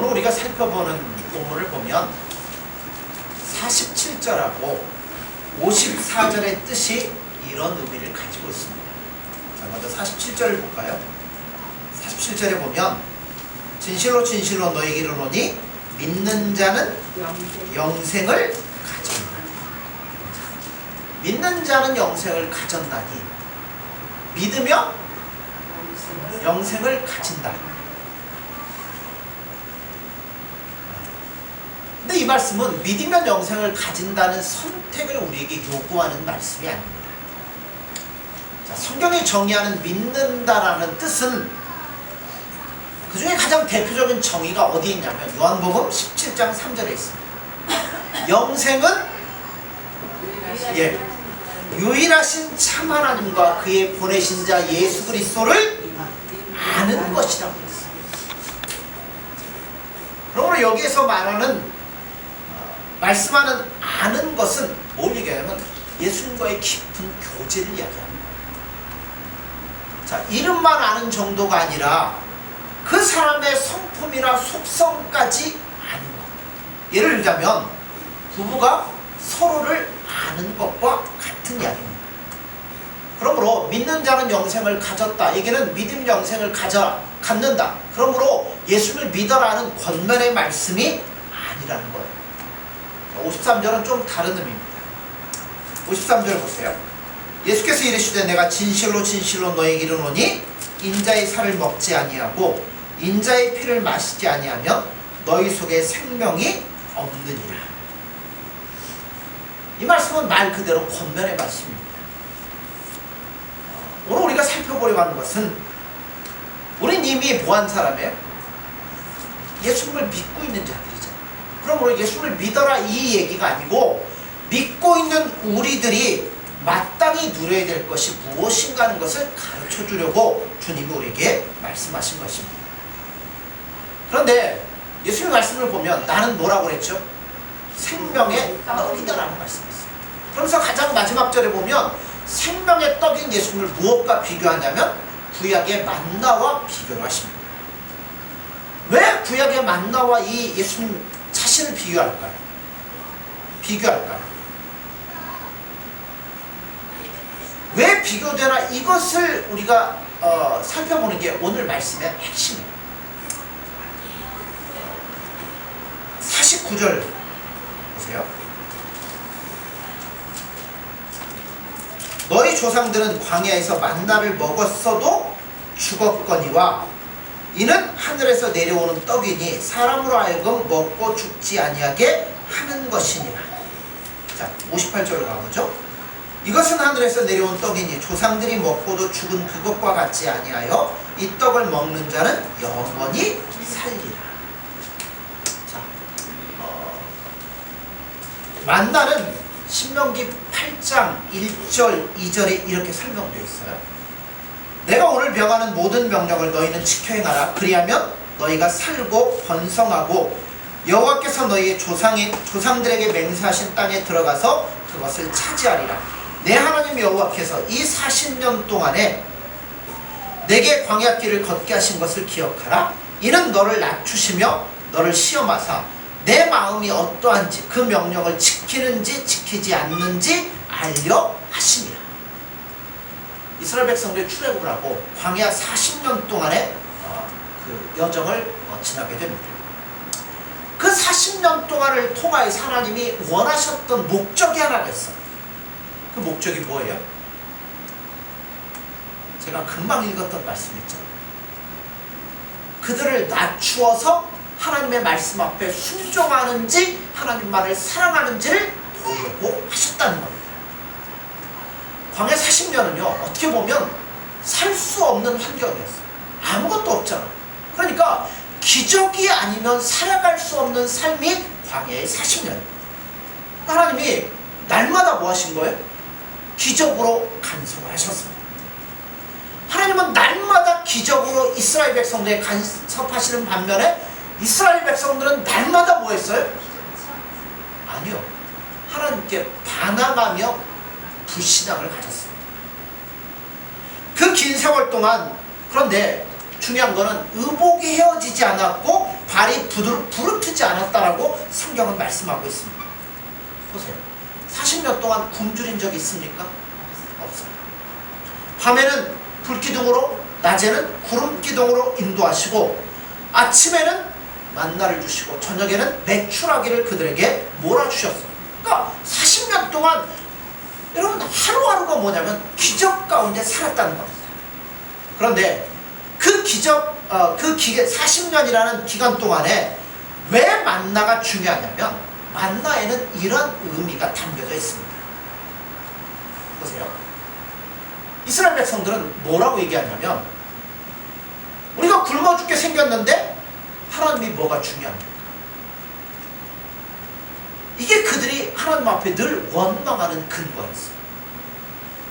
오늘 우리가 살펴보는 본문을 보면 47절하고 54절의 뜻이 이런 의미를 가지고 있습니다. 자, 먼저 47절을 볼까요? 47절에 보면 진실로 진실로 너희에게 이르노니 믿는 자는 영생을 가졌나니. 믿는 자는 영생을 가졌나니 믿으며 영생을 가진다. 근데 이 말씀은 믿으면 영생을 가진다는 선택을 우리에게 요구하는 말씀이 아닙니다. 자, 성경이 정의하는 믿는다라는 뜻은 그 중에 가장 대표적인 정의가 어디에 있냐면 요한복음 17장 3절에 있습니다. 영생은 유일하신 참 하나님과 그의 보내신 자 예수 그리스도를 아는 것이라고 했습니다. 그러므로 여기에서 말씀하는 아는 것은 뭘 얘기하냐면 예수님과의 깊은 교제를 이야기합니다. 자, 이름만 아는 정도가 아니라 그 사람의 성품이나 속성까지 아는 것. 예를 들자면 부부가 서로를 아는 것과 같은 이야기입니다. 그러므로 믿는 자는 영생을 가졌다. 얘기는 믿음 영생을 갖는다. 그러므로 예수를 믿어라는 권면의 말씀이 아니라는 거예요. 53절은 좀 다른 의미입니다. 53절 보세요. 예수께서 이르시되 내가 진실로 진실로 너희에게 이르노니 인자의 살을 먹지 아니하고 인자의 피를 마시지 아니하면 너희 속에 생명이 없느니라. 이 말씀은 말 그대로 권면의 말씀입니다. 오늘 우리가 살펴보려고 하는 것은 우린 이미 뭐한 사람이에요? 예수님을 믿고 있는 자들이잖아요. 그러므로 예수님을 믿어라 이 얘기가 아니고 믿고 있는 우리들이 마땅히 누려야 될 것이 무엇인가 하는 것을 가르쳐 주려고 주님이 우리에게 말씀하신 것입니다. 그런데 예수님의 말씀을 보면 나는 뭐라고 그랬죠? 생명의 떡이다라는 말씀이었어요. 그러면서 가장 마지막 절에 보면 생명의 떡인 예수님을 무엇과 비교하냐면 구약의 만나와 비교를 하십니다. 왜 구약의 만나와 이 예수님 자신을 비교할까요? 왜 비교되나 이것을 우리가 살펴보는 게 오늘 말씀의 핵심이에요. 49절 보세요. 너희 조상들은 광야에서 만나를 먹었어도 죽었거니와 이는 하늘에서 내려오는 떡이니 사람으로 하여금 먹고 죽지 아니하게 하는 것이니라. 자, 58절로 가보죠. 이것은 하늘에서 내려온 떡이니 조상들이 먹고도 죽은 그것과 같지 아니하여 이 떡을 먹는 자는 영원히 살리라. 자, 만나는 신명기 8장 1절 2절에 이렇게 설명되어 있어요. 내가 오늘 명하는 모든 명령을 너희는 지켜 행하라. 그리하면 너희가 살고 번성하고 여호와께서 너희의 조상들에게 맹세하신 땅에 들어가서 그것을 차지하리라. 내 하나님 여호와께서 이 40년 동안에 내게 광야길을 걷게 하신 것을 기억하라. 이는 너를 낮추시며 너를 시험하사 내 마음이 어떠한지 그 명령을 지키는지 지키지 않는지 알려 하심이라. 이스라엘 백성들이 출애굽을 하고 광야 40년 동안의 그 여정을 지나게 됩니다. 그 40년 동안을 통하여서 하나님이 원하셨던 목적이 하나가 있어요. 그 목적이 뭐예요? 제가 금방 읽었던 말씀 있잖아요. 그들을 낮추어서 하나님의 말씀 앞에 순종하는지 하나님만을 사랑하는지를 보려고 하셨다는 겁니다. 광야 40년은요 어떻게 보면 살 수 없는 환경이었어요. 아무것도 없잖아. 그러니까 기적이 아니면 살아갈 수 없는 삶이 광야의 40년입니다. 하나님이 날마다 뭐 하신 거예요? 기적으로 간섭을 하셨습니다. 하나님은 날마다 기적으로 이스라엘 백성들에 간섭하시는 반면에 이스라엘 백성들은 날마다 뭐 했어요? 아니요. 하나님께 반항하며 불신앙을 가졌습니다. 그 긴 세월 동안 그런데 중요한 거는 의복이 헤어지지 않았고 발이 부르트지 않았다라고 성경은 말씀하고 있습니다. 보세요. 40년 동안 굶주린 적이 있습니까? 없어요. 밤에는 불기둥으로, 낮에는 구름기둥으로 인도하시고 아침에는 만나를 주시고 저녁에는 메추라기를 그들에게 몰아주셨어요. 그러니까 40년 동안 여러분 하루하루가 뭐냐면 기적 가운데 살았다는 겁니다. 그런데 그 기적, 40년이라는 기간 동안에 왜 만나가 중요하냐면 만나에는 이런 의미가 담겨져 있습니다. 보세요. 이스라엘 백성들은 뭐라고 얘기하냐면 우리가 굶어 죽게 생겼는데 하나님이 뭐가 중요합니까? 이게 그들이 하나님 앞에 늘 원망하는 근거였어요.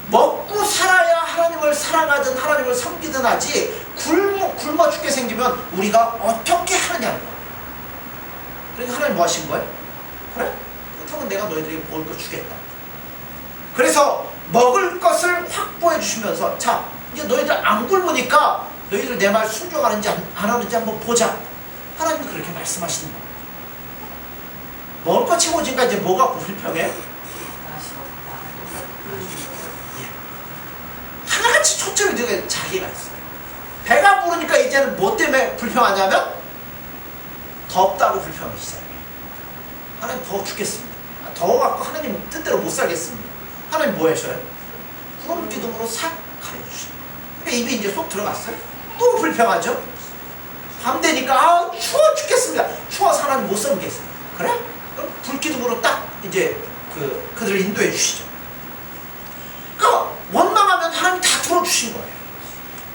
먹고 살아야 하나님을 사랑하든 하나님을 섬기든 하지 굶어 죽게 생기면 우리가 어떻게 하느냐는 거예요. 그러니까 하나님 뭐 하신 거예요? 그래? 그렇다면 내가 너희들에게 먹을 거 주겠다. 그래서 먹을 것을 확보해 주시면서 자 이제 너희들 안 굶으니까 너희들 내 말 순종하는지 안 하는지 한번 보자. 하나님이 그렇게 말씀하시는 거예요. 먹을 거 채워지니까 이제 뭐가 불평해? 하나같이 초점이 되게 자기가 있어요. 배가 부르니까 이제는 뭐 때문에 불평하냐면 덥다고 불평하기 시작해요. 하나님 더워 죽겠습니다. 더워갖고 하나님 뜻대로 못 살겠습니다. 하나님 뭐 하셔요? 구름 기둥으로 싹 가려주셔요. 근데 입이 이제 쏙 들어갔어요. 또 불평하죠. 밤 되니까 아 추워 죽겠습니다. 추워서 하나님 못 섬기겠습니다. 그래? 그럼 불기둥으로 딱 이제 그들을 인도해 주시죠. 그러니까 원망하면 하나님 다 들어주신 거예요.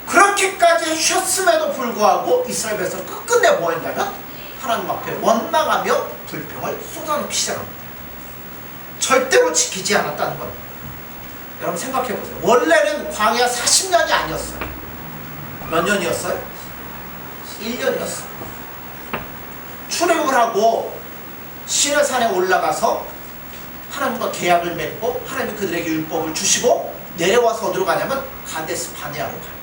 그렇게까지 해주셨음에도 불구하고 이스라엘 백성 끝끝내 뭐 했냐면 하나님 앞에 원망하며 불평을 쏟아놓기 시작합니다. 절대로 지키지 않았다는 겁니다. 여러분 생각해보세요. 원래는 광야 40년이 아니었어요. 몇 년이었어요? 1년이었어요. 출애굽을 하고 시내산에 올라가서 하나님과 계약을 맺고 하나님이 그들에게 율법을 주시고 내려와서 어디로 가냐면 가데스 바네아로 가요.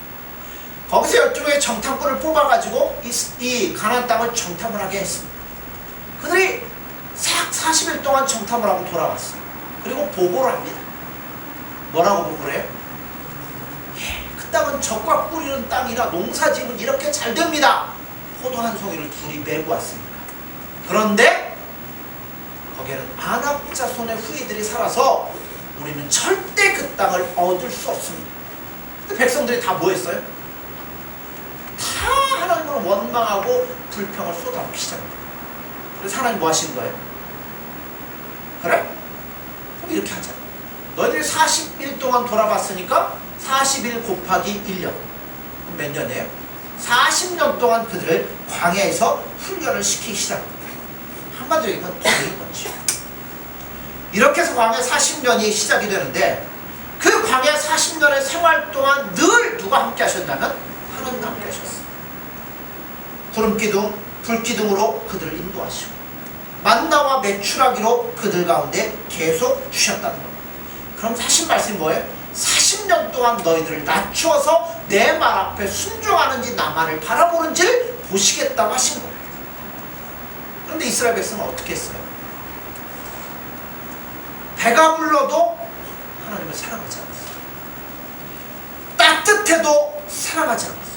거기서 12명의 정탐꾼을 뽑아가지고 이 가나안 땅을 정탐을 하게 했습니다. 그들이 40일 동안 정탐을 하고 돌아왔어요. 그리고 보고를 합니다. 뭐라고 보고를 해요? 그 땅은 적과 뿌리는 땅이라 농사지으면 이렇게 잘 됩니다. 포도 한 송이를 둘이 메고 왔습니다. 그런데 거기에는 아낙 자손의 후예들이 살아서 우리는 절대 그 땅을 얻을 수 없습니다. 근데 백성들이 다 뭐 했어요? 다 하나님을 원망하고 불평을 쏟아놓기 시작합니다. 그래서 하나님 뭐 하신 거예요? 그래? 그럼 이렇게 하자. 너희들이 40일 동안 돌아봤으니까 40일 곱하기 1년. 그럼 몇 년이에요? 40년 동안 그들을 광야에서 훈련을 시키기 시작합니다. 한마디로 얘기하면 돌린 거지. 이렇게 해서 광야 40년이 시작이 되는데 그 광야 40년의 생활 동안 늘 누가 함께 하셨냐면 하나님 함께 하셨어요. 구름기둥, 불기둥으로 그들을 인도하시고 만나와 메추라기로 그들 가운데 계속 주셨다는 겁니다. 그럼 하신 말씀이 뭐예요? 40년 동안 너희들을 낮추어서 내 말 앞에 순종하는지 나만을 바라보는지를 보시겠다고 하신 거예요. 그런데 이스라엘 백성은 어떻게 했어요? 배가 불러도 하나님을 사랑하지 않았어요. 따뜻해도 사랑하지 않았어요.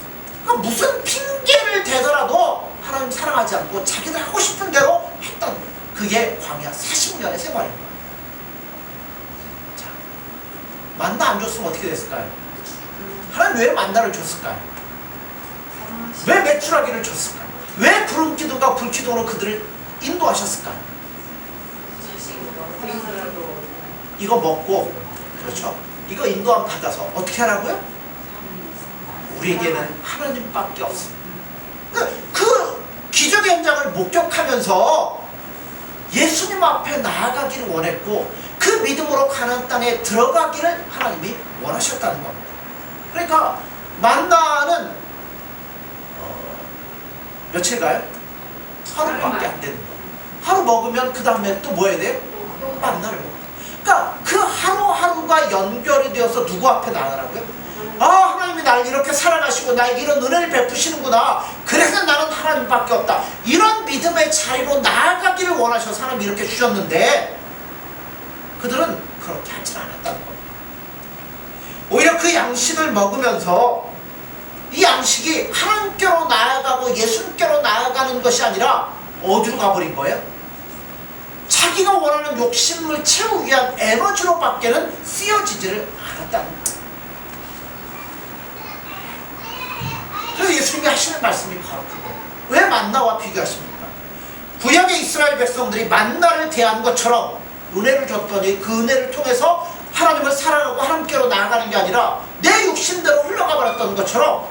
그러니까 무슨 핑계를 대더라도 하나님 사랑하지 않고 자기들 하고 싶은 대로 했던 거예요. 그게 광야 40년의 생활입니다. 자, 만나 안 줬으면 어떻게 됐을까요? 하나님 왜 만나를 줬을까요? 왜 메추라기를 줬을까요? 왜 구름기둥과 불기둥으로 그들을 인도하셨을까요? 이거 먹고, 그렇죠? 이거 인도함 받아서 어떻게 하라고요? 우리에게는 하나님밖에 없습니다. 그 기적의 현장을 목격하면서 예수님 앞에 나아가기를 원했고 그 믿음으로 가나안 땅에 들어가기를 하나님이 원하셨다는 겁니다. 그러니까 만나는 며칠 가요? 하루밖에 안 되는 거예요. 하루 먹으면 그 다음에 또 뭐 해야 돼요? 만나를 먹어요. 그러니까 그 하루하루가 연결이 되어서 누구 앞에 나가라고요? 아 하나님 하나님이 나를 이렇게 사랑하시고 나에게 이런 은혜를 베푸시는구나, 그래서 나는 하나님밖에 없다, 이런 믿음의 자리로 나아가기를 원하셔서 하나님이 이렇게 주셨는데 그들은 그렇게 하지 않았다는 겁니다. 오히려 그 양식을 먹으면서 이 양식이 하나님께로 나아가고 예수님께로 나아가는 것이 아니라 어디로 가버린 거예요? 자기가 원하는 욕심을 채우기 위한 에너지로 밖에는 쓰여지지를 않았다는 거예요. 그래서 예수님이 하시는 말씀이 바로 그거예요. 왜 만나와 비교하십니까? 구약의 이스라엘 백성들이 만나를 대한 것처럼 은혜를 줬더니 그 은혜를 통해서 하나님을 사랑하고 하나님께로 나아가는 게 아니라 내 욕심대로 흘러가 버렸던 것처럼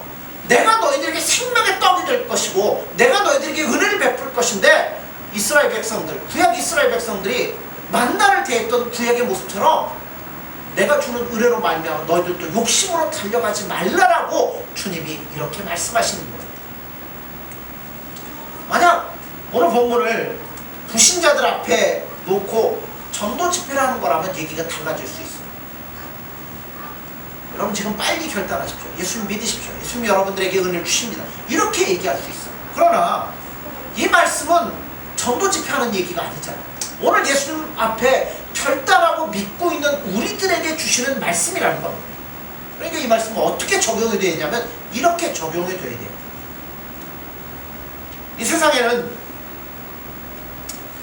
내가 너희들에게 생명의 떡이 될 것이고 내가 너희들에게 은혜를 베풀 것인데, 이스라엘 백성들, 구약 이스라엘 백성들이 만나를 대했던 구약의 모습처럼 내가 주는 은혜로 말미암아 너희들도 욕심으로 달려가지 말라라고 주님이 이렇게 말씀하시는 거예요. 만약 오늘 본문을 불신자들 앞에 놓고 전도 집회를 하는 거라면 얘기가 달라질 수 있어요. 여러분 지금 빨리 결단하십시오. 예수님 믿으십시오. 예수님이 여러분들에게 은혜를 주십니다. 이렇게 얘기할 수 있어요. 그러나 이 말씀은 전도 집회하는 얘기가 아니잖아요. 오늘 예수님 앞에 결단하고 믿고 있는 우리들에게 주시는 말씀이라는 겁니다. 그러니까 이 말씀은 어떻게 적용이 되냐면 이렇게 적용이 돼야 돼요. 이 세상에는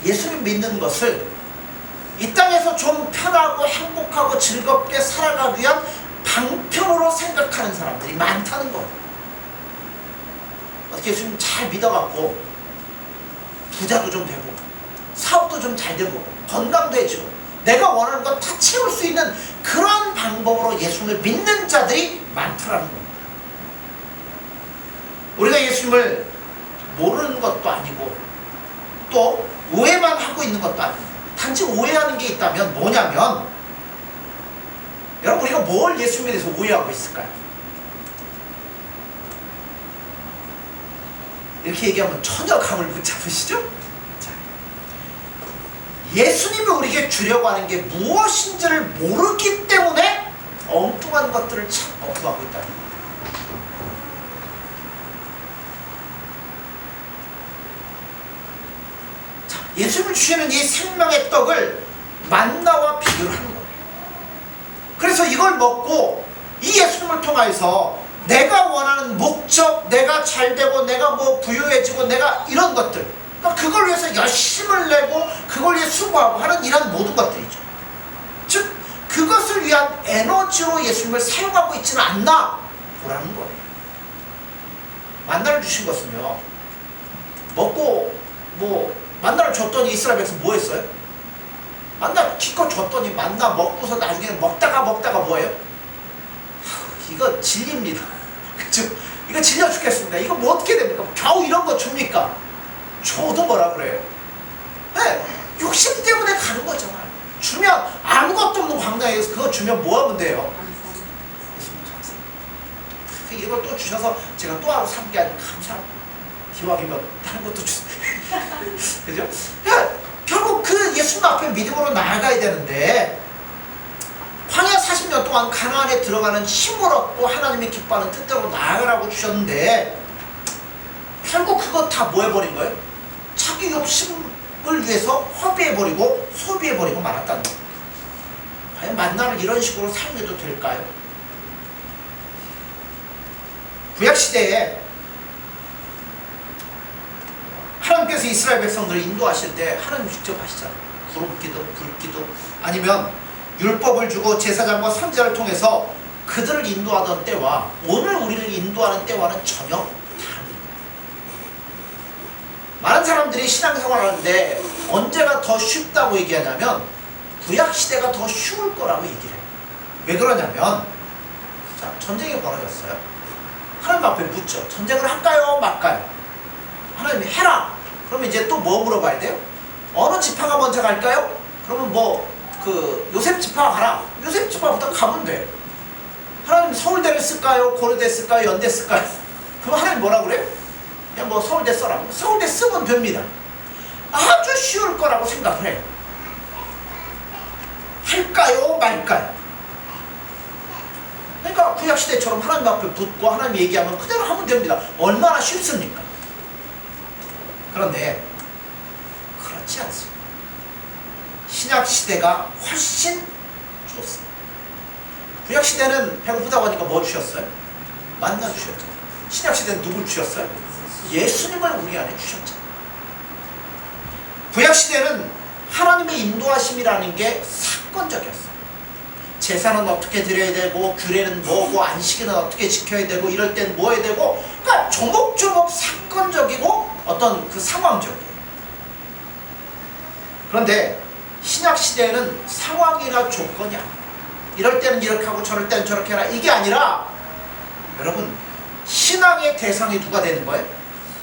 예수님 믿는 것을 이 땅에서 좀 편하고 행복하고 즐겁게 살아가기 위한 방편으로 생각하는 사람들이 많다는 거예요. 어떻게 예수님 잘 믿어갖고 부자도 좀 되고 사업도 좀 잘 되고 건강도 해지고 내가 원하는 거 다 채울 수 있는 그런 방법으로 예수님을 믿는 자들이 많더라는 겁니다. 우리가 예수님을 모르는 것도 아니고 또 오해만 하고 있는 것도 아닙니다. 단지 오해하는 게 있다면 뭐냐면, 여러분 우리가 뭘 예수님에 대해서 오해하고 있을까요? 이렇게 얘기하면 전혀 감을 못 잡으시죠? 자, 예수님이 우리에게 주려고 하는 게 무엇인지를 모르기 때문에 엉뚱한 것들을 찾고 구하고 있다는 거예요. 자, 예수님이 주시는 이 생명의 떡을 만나와 비교를 하는 거예요. 그래서 이걸 먹고 이 예수님을 통해서 내가 원하는 목적, 내가 잘되고 내가 뭐 부유해지고 내가 이런 것들, 그걸 위해서 열심을 내고 그걸 위해 수고하고 하는 이런 모든 것들이죠. 즉 그것을 위한 에너지로 예수님을 사용하고 있지는 않나 보라는 거예요. 만나를 주신 것은요, 먹고 뭐 만나를 줬더니 이스라엘 백성 뭐 했어요? 만나 기껏 줬더니 만나 먹고서 나중에는 먹다가 뭐예요? 이거 질립니다. 그죠? 이거 질려 죽겠습니다. 이거 뭐 어떻게 됩니까? 겨우 이런 거 줍니까? 줘도 뭐라 그래요? 네, 욕심 때문에 가는 거잖아요. 주면 아무것도 없는 광야에서 그거 주면 뭐 하면 돼요? 이걸 또 주셔서 제가 또 하루 삼게 하니 감사합니다. 기왕이면 다른 것도 주세요. 그죠? 결국 그 예수님 앞에 믿음으로 나아가야 되는데, 광야 40년 동안 가나안에 들어가는 힘을 얻고 하나님이 기뻐하는 뜻대로 나아가라고 주셨는데 결국 그거 다 뭐 해버린 거예요? 자기 욕심을 위해서 허비해버리고 소비해버리고 말았다는 거예요. 과연 만나를 이런 식으로 사용해도 될까요? 구약시대에 하나님께서 이스라엘 백성들을 인도하실 때 하나님 직접 하시잖아요. 구름기도 불기도 아니면 율법을 주고 제사장과 선지자를 통해서 그들을 인도하던 때와 오늘 우리를 인도하는 때와는 전혀 다릅니다. 많은 사람들이 신앙생활을 하는데 언제가 더 쉽다고 얘기하냐면 구약시대가 더 쉬울 거라고 얘기를 해요. 왜 그러냐면, 자, 전쟁이 벌어졌어요. 하나님 앞에 묻죠. 전쟁을 할까요 말까요? 하나님이 해라. 그러면 이제 또 뭐 물어봐야 돼요? 어느 지파가 먼저 갈까요? 그러면 요셉 지파 가라. 요셉 지파부터 가면 돼. 하나님 서울대를 쓸까요? 고려대 쓸까요? 연대 쓸까요? 그럼 하나님 뭐라 그래요? 그냥 뭐 서울대 써라. 서울대 쓰면 됩니다. 아주 쉬울 거라고 생각을 해요. 할까요? 말까요? 그러니까 구약시대처럼 하나님 앞에 붙고 하나님 얘기하면 그대로 하면 됩니다. 얼마나 쉽습니까? 그런데 그렇지 않습니다. 신약시대가 훨씬 좋습니다. 구약시대는 배고프다고 하니까 뭐 주셨어요? 만나 주셨죠. 신약시대는 누굴 주셨어요? 예수님을 우리 안에 주셨죠. 구약시대는 하나님의 인도하심이라는 게 사건적이었어요. 제사는 어떻게 드려야 되고, 규례는 뭐고, 안식일은 어떻게 지켜야 되고, 이럴 땐 뭐 해야 되고, 그러니까 조목조목 사건적이고 어떤 그 상황적이에요. 그런데 신약시대에는 상황이나 조건이 아니에요. 이럴 때는 이렇게 하고 저럴 때는 저렇게 해라, 이게 아니라 여러분, 신앙의 대상이 누가 되는 거예요?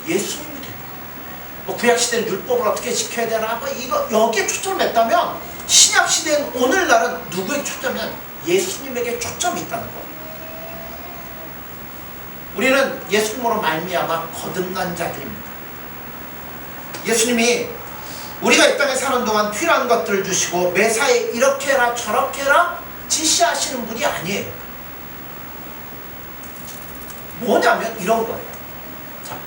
예수님이 되는 거예요. 뭐 구약시대는 율법을 어떻게 지켜야 되나, 뭐 이거 여기에 초점을 냈다면, 신약시대는 오늘날은 누구에게 초점이면 예수님에게 초점이 있다는 거예요. 우리는 예수님으로 말미암아 거듭난 자들입니다. 예수님이 우리가 이 땅에 사는 동안 필요한 것들을 주시고 매사에 이렇게 해라 저렇게 해라 지시하시는 분이 아니에요. 뭐냐면 이런 거예요. 자,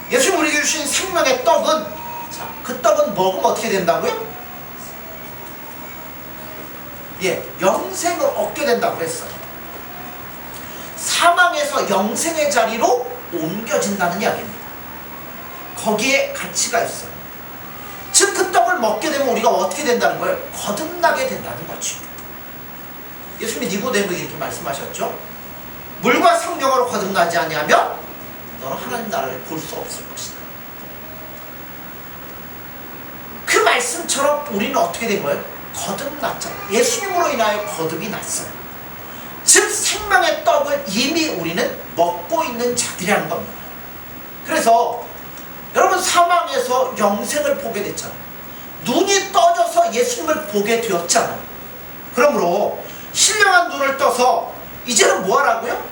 예수님 우리에게 주신 생명의 떡은, 자, 그 떡은 먹으면 어떻게 된다고요? 예, 영생을 얻게 된다고 했어요. 사망에서 영생의 자리로 옮겨진다는 이야기입니다. 거기에 가치가 있어요. 즉, 그 떡을 먹게 되면 우리가 어떻게 된다는 거예요? 거듭나게 된다는 거죠. 예수님이 니고데모에게 이렇게 말씀하셨죠. 물과 성령으로 거듭나지 아니하면 너는 하나님 나라를 볼 수 없을 것이다. 그 말씀처럼 우리는 어떻게 된 거예요? 거듭났잖아요. 예수님으로 인하여 거듭이 났어요. 즉 생명의 떡을 이미 우리는 먹고 있는 자들이라는 겁니다. 그래서 여러분, 사망에서 영생을 보게 됐잖아요. 눈이 떠져서 예수님을 보게 되었잖아요. 그러므로 신령한 눈을 떠서 이제는 뭐 하라고요?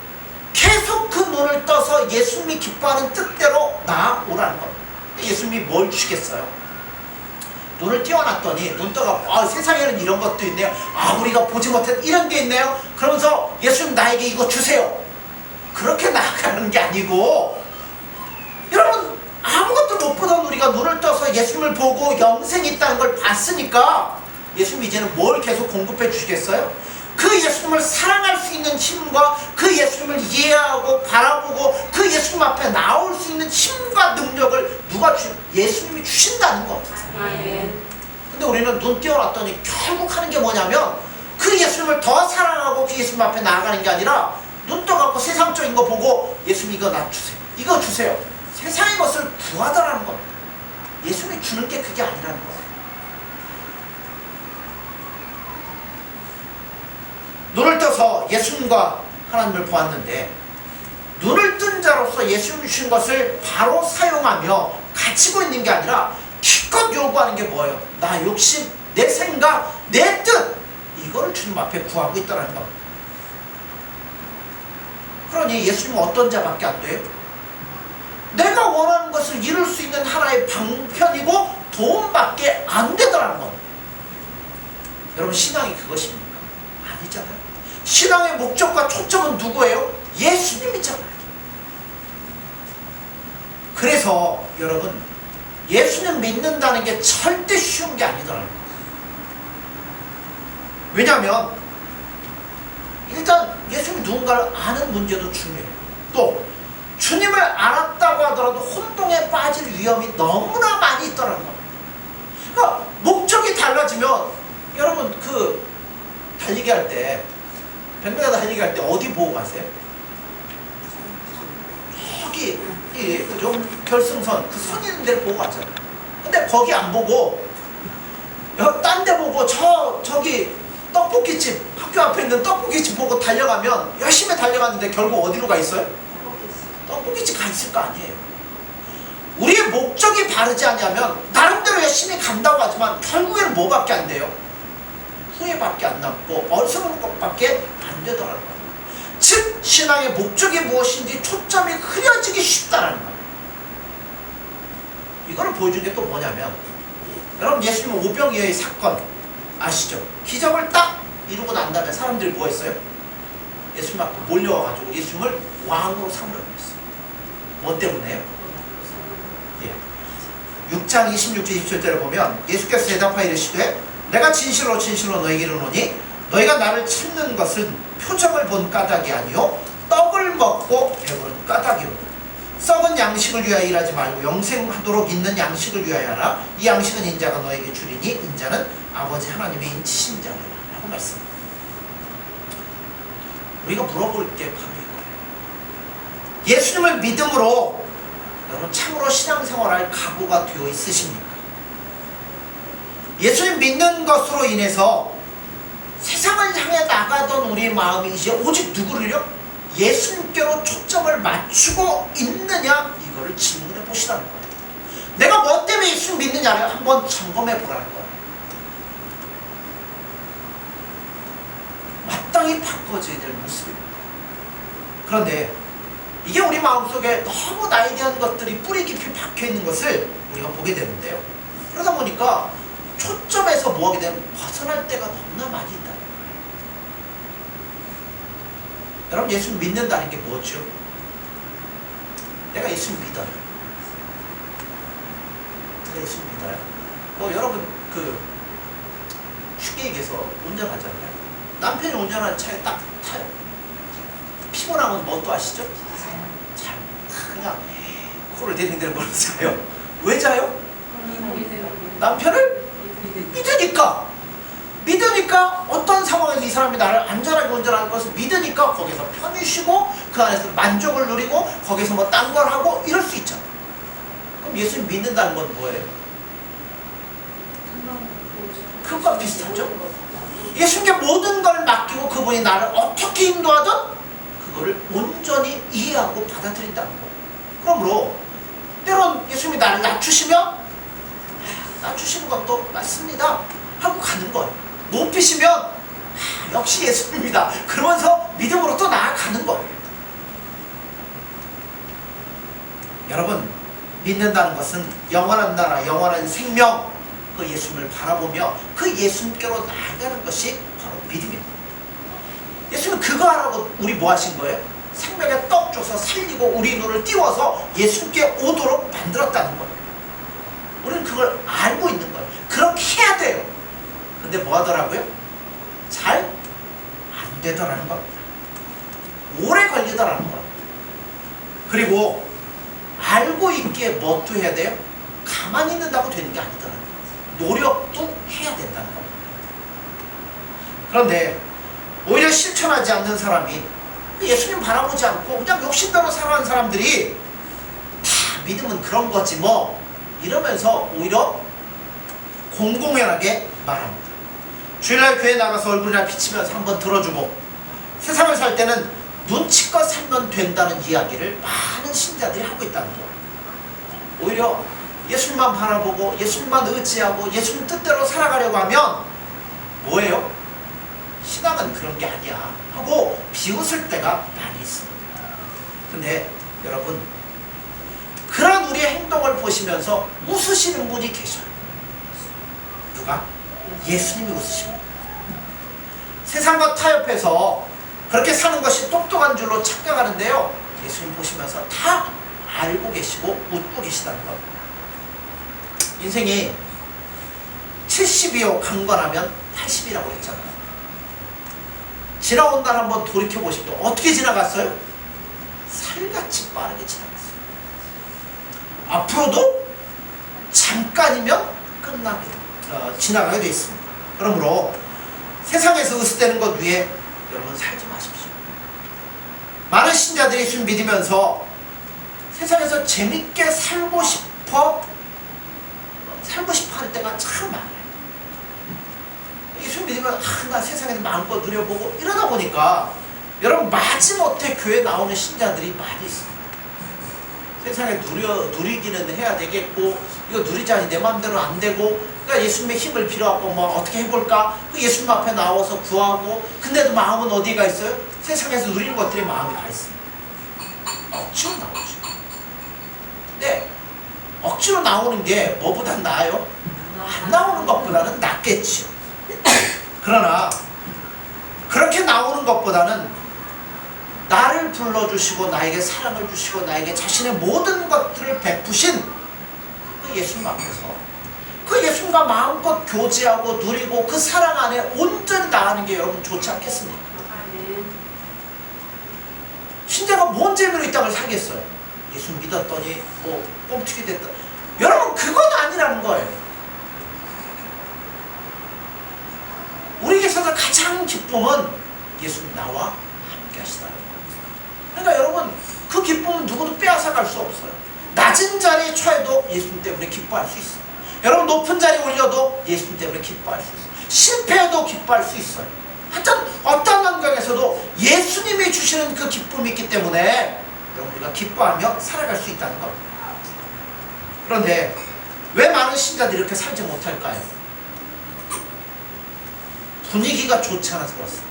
계속 그 눈을 떠서 예수님이 기뻐하는 뜻대로 나아오라는 겁니다. 예수님이 뭘 주시겠어요? 눈을 띄워놨더니 눈 떠가고, 아, 세상에는 이런 것도 있네요. 아, 우리가 보지 못한 이런 게 있네요. 그러면서 예수님 나에게 이거 주세요. 그렇게 나아가는 게 아니고, 여러분, 아무것도 못 보던 우리가 눈을 떠서 예수님을 보고 영생이 있다는 걸 봤으니까 예수님이 이제는 뭘 계속 공급해 주시겠어요? 그 예수님을 사랑할 수 있는 힘과 그 예수님을 이해하고 바라보고 그 예수님 앞에 나올 수 있는 힘과 능력을 누가 예수님이 주신다는 거. 근데 우리는 눈 띄워놨더니 결국 하는 게 뭐냐면 그 예수님을 더 사랑하고 그 예수님 앞에 나아가는 게 아니라 눈 떠갖고 세상적인 거 보고 예수님 이거 나 주세요. 이거 주세요. 세상의 것을 구하더라는 겁니다. 예수님이 주는 게 그게 아니라는 거예요. 눈을 떠서 예수님과 하나님을 보았는데, 눈을 뜬 자로서 예수님 주신 것을 바로 사용하며 가지고 있는 게 아니라 기껏 요구하는 게 뭐예요? 나 욕심, 내 생각, 내 뜻, 이거를 주님 앞에 구하고 있다는 겁니다. 그러니 예수님은 어떤 자밖에 안 돼요? 내가 원하는 것을 이룰 수 있는 하나의 방편이고 도움밖에 안 되더라는 겁니다. 여러분, 신앙이 그것입니까? 아니잖아요. 신앙의 목적과 초점은 누구예요? 예수님이잖아요. 그래서 여러분, 예수님 믿는다는 게 절대 쉬운 게 아니더라고요. 왜냐하면 일단 예수님 누군가를 아는 문제도 중요해요. 또 주님을 알았다고 하더라도 혼동에 빠질 위험이 너무나 많이 있더라는 거예요. 그러니까 목적이 달라지면, 여러분, 그 달리기 할 때, 100m 달리기 할 때 어디 보고 가세요? 저기 그죠? 결승선, 그 선 있는 데를 보고 가잖아요. 근데 거기 안 보고 딴 데 보고 저기 떡볶이집, 학교 앞에 있는 떡볶이집 보고 달려가면 열심히 달려갔는데 결국 어디로 가 있어요? 떡볶이집 가 있을 거 아니에요. 우리의 목적이 바르지 않냐면 나름대로 열심히 간다고 하지만 결국에는 뭐밖에 안 돼요? 후회밖에 안 남고 어리석은 것밖에 안 되더라고요. 즉 신앙의 목적이 무엇인지 초점이 흐려지기 쉽다는 거예요. 이거를 보여준 게 또 뭐냐면, 여러분, 예수님 오병이어의 사건 아시죠? 기적을 딱 이루고 난 다음에 사람들이 뭐 했어요? 예수님 앞에 몰려와가지고 예수님을 왕으로 삼으려고 했어요. 뭐 때문에요? 예. 6장 26절 27절을 보면 예수께서 대답하여 이르시되 내가 진실로 진실로 너희에게 이르노니 너희가 나를 찾는 것은 표적을 본 까닭이 아니요 떡을 먹고 배부른 까닭이로다. 썩은 양식을 위하여 일하지 말고 영생하도록 있는 양식을 위하여 하라. 이 양식은 인자가 너에게 주리니 인자는 아버지 하나님의 인치신 자라 라고 말씀합니다. 우리가 물어볼 게 바로 이거예요. 예수님을 믿음으로 여러분 참으로 신앙생활할 각오가 되어 있으십니까? 예수님 믿는 것으로 인해서 세상을 향해 나가던 우리의 마음이 이제 오직 누구를요? 예수님께로 초점을 맞추고 있느냐, 이거를 질문해 보시라는 거예요. 내가 뭐 때문에 예수님 믿느냐를 한번 점검해 보라는 거예요. 마땅히 바꿔져야 될 모습입니다. 그런데 이게 우리 마음속에 너무 나에 대한 것들이 뿌리 깊이 박혀 있는 것을 우리가 보게 되는데요. 그러다 보니까 초점에서 뭐하게 되면 벗어날 때가 너무나 많이 있다. 여러분, 예수님 믿는다는 게 뭐죠? 내가 예수님 믿어요. 내가 예수님 믿어요. 여러분 쉽게 얘기해서 운전하잖아요. 남편이 운전하는 차에 딱 타요. 피곤하면 뭐 또 아시죠? 잘 그냥 코를 대댕대는 걸로 자요. 왜 자요? 남편을 믿으니까 어떤 상황에서 이 사람이 나를 안전하게 운전하는 것을 믿으니까 거기서 편히 쉬고 그 안에서 만족을 누리고 거기서 뭐 딴 걸 하고 이럴 수 있잖아. 그럼 예수님 믿는다는 건 뭐예요? 그것과 비슷하죠? 예수님께 모든 걸 맡기고 그분이 나를 어떻게 인도하든 그거를 온전히 이해하고 받아들인다는 거예요. 그러므로 때론 예수님이 나를 낮추시면 낮추시는 것도 맞습니다 하고 가는 거예요. 높이시면 역시 예수님이다 그러면서 믿음으로 또 나아가는 거예요. 여러분, 믿는다는 것은 영원한 나라, 영원한 생명, 그 예수님을 바라보며 그 예수님께로 나아가는 것이 바로 믿음입니다. 예수님은 그거 하라고 우리 뭐 하신 거예요? 생명의 떡 줘서 살리고 우리 눈을 띄워서 예수님께 오도록 만들었다는 거예요. 우리는 그걸 알고 있는 거예요. 그렇게 해야 돼요. 근데 뭐 하더라고요? 잘 안 되더라는 겁니다. 오래 걸리더라는 거예요. 그리고 알고 있기에 뭣도 해야 돼요? 가만히 있는다고 되는 게 아니더라고요. 노력도 해야 된다는 겁니다. 그런데 오히려 실천하지 않는 사람이 예수님 바라보지 않고 그냥 욕심대로 살아가는 사람들이 다 믿음은 그런 거지 뭐 이러면서 오히려 공공연하게 말합니다. 주일날 교회 나가서 얼굴이나 비치면서 한번 들어주고 세상을 살 때는 눈치껏 살면 된다는 이야기를 많은 신자들이 하고 있다는 거예요. 오히려 예수님만 바라보고 예수님만 의지하고 예수님 뜻대로 살아가려고 하면 뭐예요? 신앙은 그런 게 아니야 하고 비웃을 때가 많이 있습니다. 근데 여러분, 그런 우리의 행동을 보시면서 웃으시는 분이 계셔요. 누가? 예수님이 웃으십니다. 세상과 타협해서 그렇게 사는 것이 똑똑한 줄로 착각하는데요, 예수님 보시면서 다 알고 계시고 웃고 계시다는 것. 인생이 70이요 강건하면 80이라고 했잖아요. 지나온 날 한번 돌이켜보십시오. 어떻게 지나갔어요? 살같이 빠르게 지나갔어요. 앞으로도 잠깐이면 지나가게 되어 있습니다. 그러므로 세상에서 으스대는 것 위에 여러분 살지 마십시오. 많은 신자들이 예수님 믿으면서 세상에서 재밌게 살고 싶어 할 때가 참 많아요. 예수님 믿으면 나 세상에서 마음껏 누려보고 이러다 보니까 여러분 마지못해 교회 나오는 신자들이 많이 있습니다. 세상에 누리기는 해야 되겠고 이거 누리자니 내 마음대로 안 되고 그러니까 예수님의 힘을 빌어갖고 뭐 어떻게 해볼까? 그 예수님 앞에 나와서 구하고 근데도 마음은 어디가 있어요? 세상에서 누리는 것들이 마음이 가 있습니다. 억지로 나오죠. 근데 억지로 나오는 게 뭐보단 나아요? 안 나오는 것보다는 낫겠죠. 그러나 그렇게 나오는 것보다는 나를 불러주시고 나에게 사랑을 주시고 나에게 자신의 모든 것들을 베푸신 그 예수님 앞에서 그 예수님과 마음껏 교제하고 누리고 그 사랑 안에 온전히 나가는 게 여러분 좋지 않겠습니까? 신자가 뭔 재미로 이 땅을 살겠어요? 예수 믿었더니 뭐 뻥튀기 됐다. 여러분 그건 아니라는 거예요. 우리에게 있어서 가장 기쁨은 예수님 나와 함께 하시다는 거예요. 그러니까 여러분 그 기쁨은 누구도 빼앗아갈 수 없어요. 낮은 자리에 처해도 예수님 때문에 기뻐할 수 있어요. 여러분 높은 자리에 올려도 예수님 때문에 기뻐할 수 있어요. 실패해도 기뻐할 수 있어요. 하여튼 어떤 환경에서도 예수님이 주시는 그 기쁨이 있기 때문에 여러분 우리가 기뻐하며 살아갈 수 있다는 겁니다. 그런데 왜 많은 신자들이 이렇게 살지 못할까요? 분위기가 좋지 않아서 그렇습니다.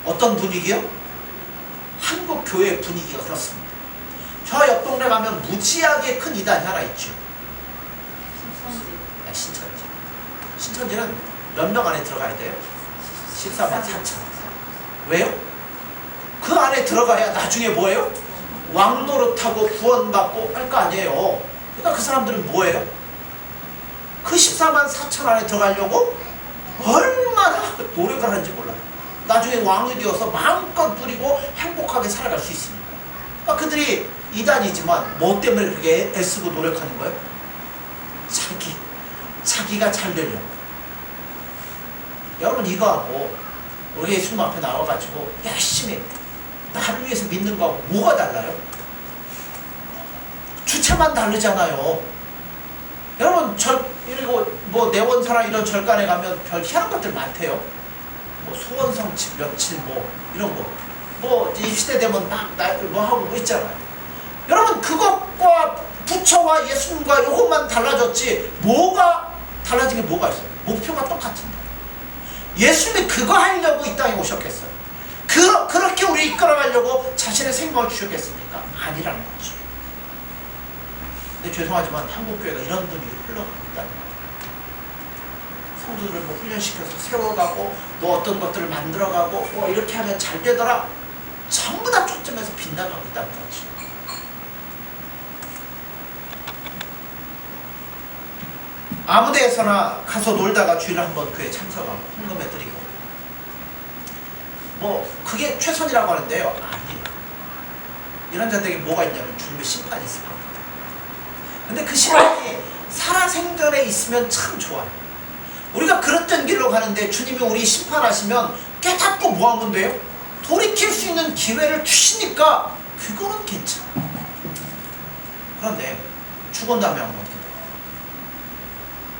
어떤 분위기요? 한국 교회 분위기가 그렇습니다. 저 옆 동네 가면 무지하게 큰 이단이 하나 있죠. 신천지. 신천지는 몇 명 안에 들어가야 돼요? 14만 4천. 왜요? 그 안에 들어가야 나중에 뭐예요? 왕노릇하고 구원받고 할 거 아니에요. 그러니까 그 사람들은 뭐예요? 그 14만 4천 안에 들어가려고 얼마나 노력을 하는지 몰라요. 나중에 왕이 되어서 마음껏 누리고 행복하게 살아갈 수 있습니다. 그러니까 그들이 이단이지만 뭐 때문에 그렇게 애쓰고 노력하는 거예요? 자기가 잘 되려고. 여러분 이거하고 우리 예수님 앞에 나와가지고 열심히 나를 위해서 믿는 거하고 뭐가 달라요? 주체만 다르잖아요. 여러분 그리고 뭐 내원사랑 이런 절간에 가면 별 희한한 것들 많대요. 뭐 소원성취 며칠 뭐 이런 거 뭐 이 시대 되면 막 뭐 하고 뭐 있잖아요. 여러분 그것과 부처와 예수님과 요것만 달라졌지 뭐가 달라진 게 뭐가 있어요? 목표가 똑같은데 예수님이 그거 하려고 이 땅에 오셨겠어요? 그렇게 우리 이끌어가려고 자신의 생명을 주셨겠습니까? 아니라는 거죠. 근데 죄송하지만 한국교회가 이런 분위기로 흘러가고 있다는 거예요. 성도들을 뭐 훈련시켜서 세워가고 뭐 어떤 것들을 만들어가고 뭐 이렇게 하면 잘 되더라. 전부 다 초점에서 빗나가고 있다는 거죠. 아무 데에서나 가서 놀다가 주일에 한번 교회에 참석하고 헌금해 드리고 뭐 그게 최선이라고 하는데요. 아니에요. 이런 자들에게 뭐가 있냐면 주님의 심판이 있을 겁니다. 근데 그 심판이 살아생전에 있으면 참 좋아요. 우리가 그릇된 길로 가는데 주님이 우리 심판하시면 깨닫고 뭐 하면 돼요? 돌이킬 수 있는 기회를 주시니까 그거는 괜찮아요. 그런데 죽은 다음에 하면 어떻게 돼요?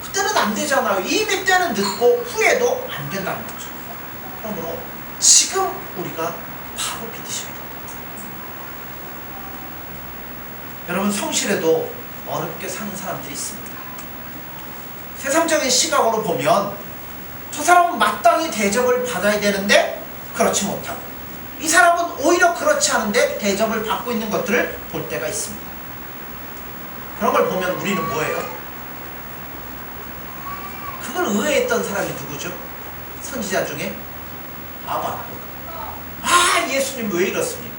그때는 안 되잖아요. 이미 때는 늦고 후회도 안 된다는 거죠. 그러므로 지금 우리가 바로 믿으셔야 됩니다. 여러분 성실해도 어렵게 사는 사람들이 있습니다. 세상적인 시각으로 보면 저 사람은 마땅히 대접을 받아야 되는데 그렇지 못하고 이 사람은 오히려 그렇지 않은데 대접을 받고 있는 것들을 볼 때가 있습니다. 그런 걸 보면 우리는 뭐예요? 그걸 의외했던 사람이 누구죠? 선지자 중에 아바. 예수님 왜 이렇습니까?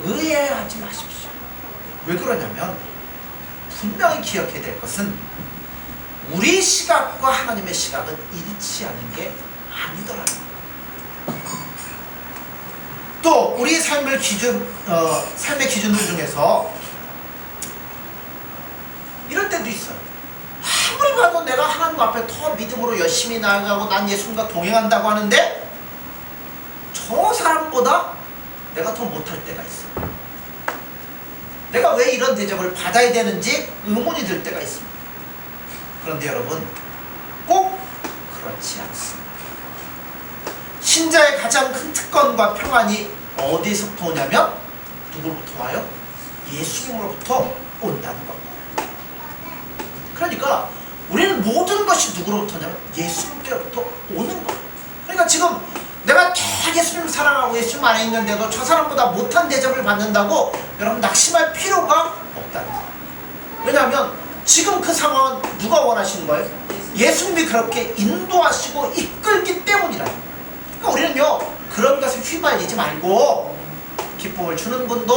의외하지 마십시오. 왜 그러냐면 분명히 기억해야 될 것은 우리 시각과 하나님의 시각은 일치하는 게 아니더라는 거예요. 또 우리 삶의 기준들 중에서 이럴 때도 있어요. 아무리 봐도 내가 하나님 앞에 더 믿음으로 열심히 나아가고 난 예수님과 동행한다고 하는데 저 사람보다 내가 더 못할 때가 있어요. 내가 왜 이런 대접을 받아야 되는지 의문이 들 때가 있습니다. 그런데 여러분 꼭 그렇지 않습니다. 신자의 가장 큰 특권과 평안이 어디서부터 오냐면 누구로부터 와요? 예수님으로부터 온다는 겁니다. 그러니까 우리는 모든 것이 누구로부터냐면 예수님께로부터 오는 거예요. 그러니까 지금 내가 다 예수님을 사랑하고 예수님 안에 있는데도 저 사람보다 못한 대접을 받는다고 여러분 낙심할 필요가 없다는 거예요. 왜냐하면 지금 그 상황은 누가 원하시는 거예요? 예수님이 그렇게 인도하시고 이끌기 때문이라는 거예요. 그러니까 우리는요 그런 것에 휘말리지 말고 기쁨을 주는 분도